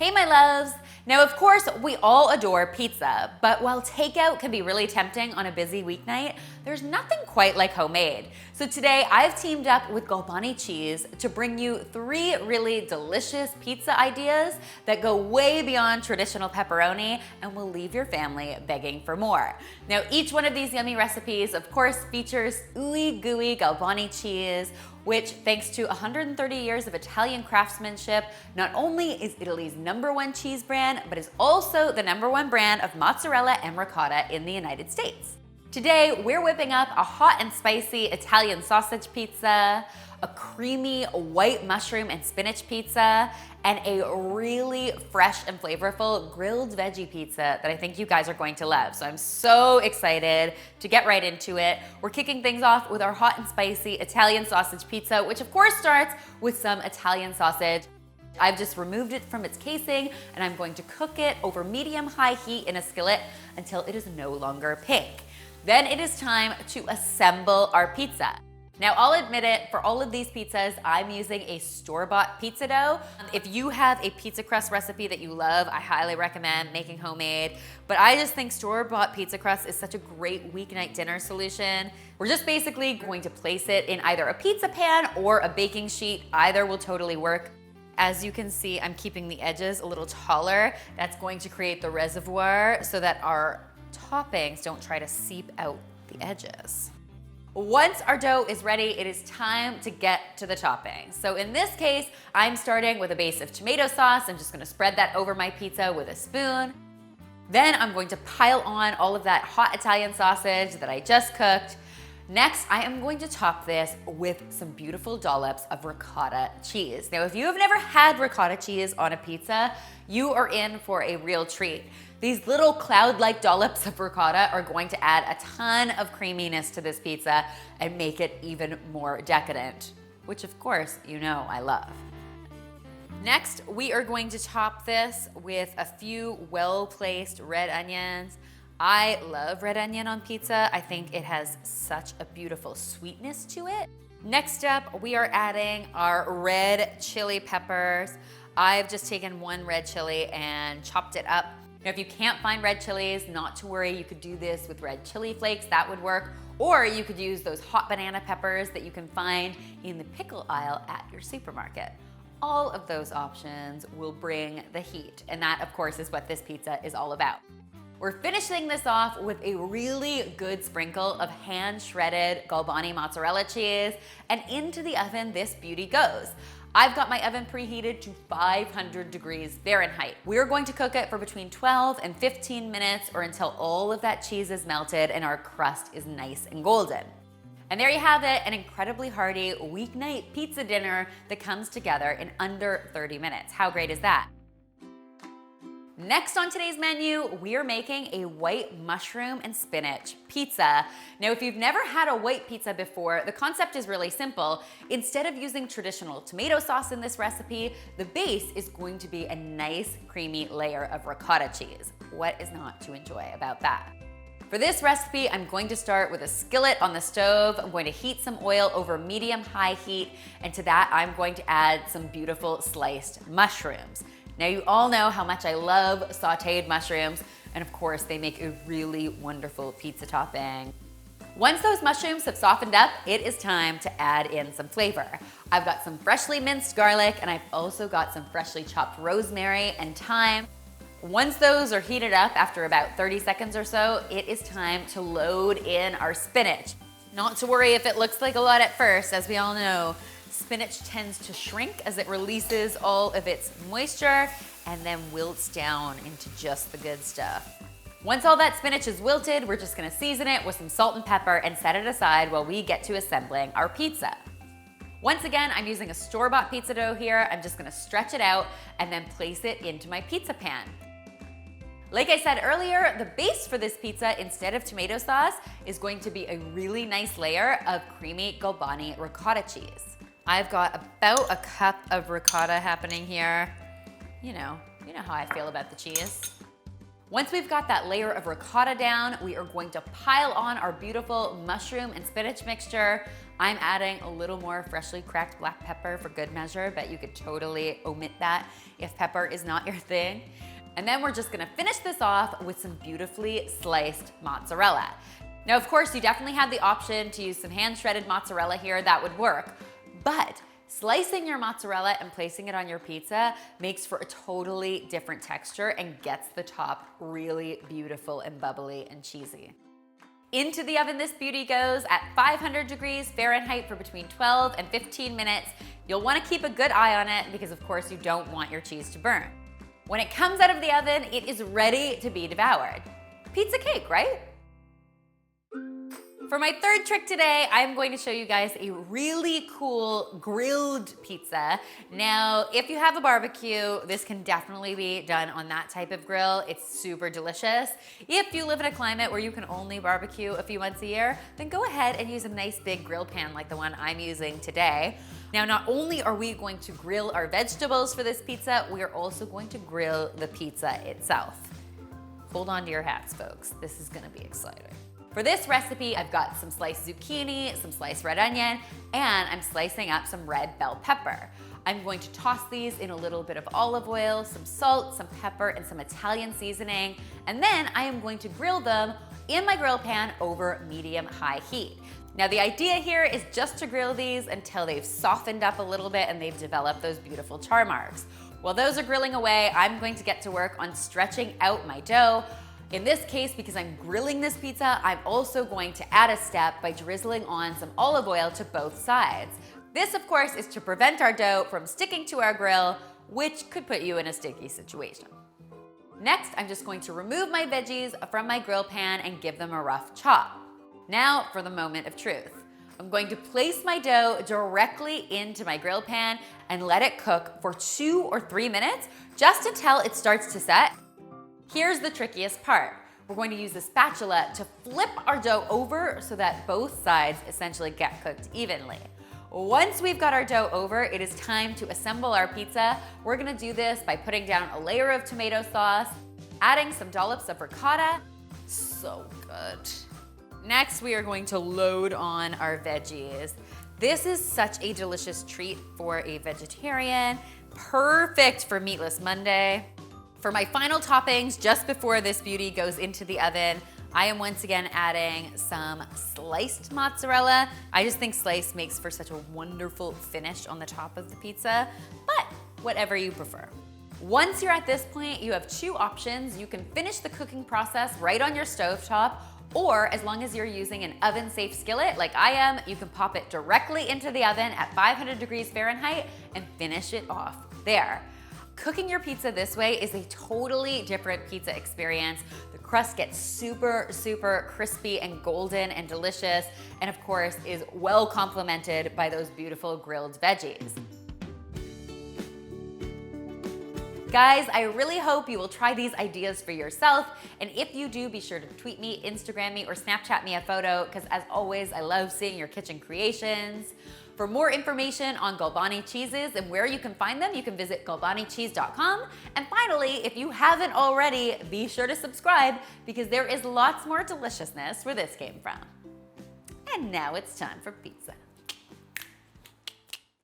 Hey my loves! Now of course we all adore pizza, but while takeout can be really tempting on a busy weeknight, there's nothing quite like homemade. So today I've teamed up with Galbani cheese to bring you 3 really delicious pizza ideas that go way beyond traditional pepperoni and will leave your family begging for more. Now each one of these yummy recipes of course features ooey gooey Galbani cheese, which thanks to 130 years of Italian craftsmanship, not only is Italy's #1 cheese brand, but is also the #1 brand of mozzarella and ricotta in the United States. Today, we're whipping up a hot and spicy Italian sausage pizza, a creamy white mushroom and spinach pizza, and a really fresh and flavorful grilled veggie pizza that I think you guys are going to love. So I'm so excited to get right into it. We're kicking things off with our hot and spicy Italian sausage pizza, which of course starts with some Italian sausage. I've just removed it from its casing and I'm going to cook it over medium-high heat in a skillet until it is no longer pink. Then it is time to assemble our pizza. Now I'll admit it, for all of these pizzas, I'm using a store-bought pizza dough. If you have a pizza crust recipe that you love, I highly recommend making homemade. But I just think store-bought pizza crust is such a great weeknight dinner solution. We're just basically going to place it in either a pizza pan or a baking sheet. Either will totally work. As you can see, I'm keeping the edges a little taller. That's going to create the reservoir so that our toppings don't try to seep out the edges. Once our dough is ready, it is time to get to the toppings. So in this case, I'm starting with a base of tomato sauce. I'm just gonna spread that over my pizza with a spoon. Then I'm going to pile on all of that hot Italian sausage that I just cooked. Next, I am going to top this with some beautiful dollops of ricotta cheese. Now, if you have never had ricotta cheese on a pizza, you are in for a real treat. These little cloud-like dollops of ricotta are going to add a ton of creaminess to this pizza and make it even more decadent, which of course, you know I love. Next, we are going to top this with a few well-placed red onions. I love red onion on pizza. I think it has such a beautiful sweetness to it. Next up, we are adding our red chili peppers. I've just taken 1 red chili and chopped it up. Now, if you can't find red chilies, not to worry, you could do this with red chili flakes, that would work. Or you could use those hot banana peppers that you can find in the pickle aisle at your supermarket. All of those options will bring the heat, and that, of course, is what this pizza is all about. We're finishing this off with a really good sprinkle of hand-shredded Galbani mozzarella cheese, and into the oven this beauty goes. I've got my oven preheated to 500 degrees Fahrenheit. We're going to cook it for between 12 and 15 minutes or until all of that cheese is melted and our crust is nice and golden. And there you have it, an incredibly hearty weeknight pizza dinner that comes together in under 30 minutes. How great is that? Next on today's menu, we are making a white mushroom and spinach pizza. Now, if you've never had a white pizza before, the concept is really simple. Instead of using traditional tomato sauce in this recipe, the base is going to be a nice creamy layer of ricotta cheese. What is not to enjoy about that? For this recipe, I'm going to start with a skillet on the stove. I'm going to heat some oil over medium-high heat, and to that, I'm going to add some beautiful sliced mushrooms. Now, you all know how much I love sauteed mushrooms, and of course, they make a really wonderful pizza topping. Once those mushrooms have softened up, it is time to add in some flavor. I've got some freshly minced garlic, and I've also got some freshly chopped rosemary and thyme. Once those are heated up after about 30 seconds or so, it is time to load in our spinach. Not to worry if it looks like a lot at first, as we all know, spinach tends to shrink as it releases all of its moisture and then wilts down into just the good stuff. Once all that spinach is wilted, we're just gonna season it with some salt and pepper and set it aside while we get to assembling our pizza. Once again, I'm using a store-bought pizza dough here. I'm just gonna stretch it out and then place it into my pizza pan. Like I said earlier, the base for this pizza, instead of tomato sauce, is going to be a really nice layer of creamy Galbani ricotta cheese. I've got about a cup of ricotta happening here. You know how I feel about the cheese. Once we've got that layer of ricotta down, we are going to pile on our beautiful mushroom and spinach mixture. I'm adding a little more freshly cracked black pepper for good measure, but you could totally omit that if pepper is not your thing. And then we're just gonna finish this off with some beautifully sliced mozzarella. Now, of course, you definitely have the option to use some hand-shredded mozzarella here. That would work, but slicing your mozzarella and placing it on your pizza makes for a totally different texture and gets the top really beautiful and bubbly and cheesy. Into the oven this beauty goes at 500 degrees Fahrenheit for between 12 and 15 minutes. You'll want to keep a good eye on it because, of course, you don't want your cheese to burn. When it comes out of the oven, it is ready to be devoured. Pizza cake, right? For my third trick today, I'm going to show you guys a really cool grilled pizza. Now, if you have a barbecue, this can definitely be done on that type of grill. It's super delicious. If you live in a climate where you can only barbecue a few months a year, then go ahead and use a nice big grill pan like the one I'm using today. Now, not only are we going to grill our vegetables for this pizza, we are also going to grill the pizza itself. Hold on to your hats, folks. This is gonna be exciting. For this recipe, I've got some sliced zucchini, some sliced red onion, and I'm slicing up some red bell pepper. I'm going to toss these in a little bit of olive oil, some salt, some pepper, and some Italian seasoning, and then I am going to grill them in my grill pan over medium-high heat. Now, the idea here is just to grill these until they've softened up a little bit and they've developed those beautiful char marks. While those are grilling away, I'm going to get to work on stretching out my dough. In this case, because I'm grilling this pizza, I'm also going to add a step by drizzling on some olive oil to both sides. This, of course, is to prevent our dough from sticking to our grill, which could put you in a sticky situation. Next, I'm just going to remove my veggies from my grill pan and give them a rough chop. Now for the moment of truth. I'm going to place my dough directly into my grill pan and let it cook for 2 or 3 minutes, just until it starts to set. Here's the trickiest part. We're going to use a spatula to flip our dough over so that both sides essentially get cooked evenly. Once we've got our dough over, it is time to assemble our pizza. We're gonna do this by putting down a layer of tomato sauce, adding some dollops of ricotta. So good. Next, we are going to load on our veggies. This is such a delicious treat for a vegetarian, perfect for Meatless Monday. For my final toppings, just before this beauty goes into the oven, I am once again adding some sliced mozzarella. I just think slice makes for such a wonderful finish on the top of the pizza, but whatever you prefer. Once you're at this point, you have 2 options. You can finish the cooking process right on your stovetop, or as long as you're using an oven-safe skillet like I am, you can pop it directly into the oven at 500 degrees Fahrenheit and finish it off there. Cooking your pizza this way is a totally different pizza experience. The crust gets super, super crispy and golden and delicious, and of course is well complemented by those beautiful grilled veggies. Guys, I really hope you will try these ideas for yourself, and if you do, be sure to tweet me, Instagram me, or Snapchat me a photo, because as always, I love seeing your kitchen creations. For more information on Galbani cheeses and where you can find them, you can visit galbanicheese.com. And finally, if you haven't already, be sure to subscribe because there is lots more deliciousness where this came from. And now it's time for pizza.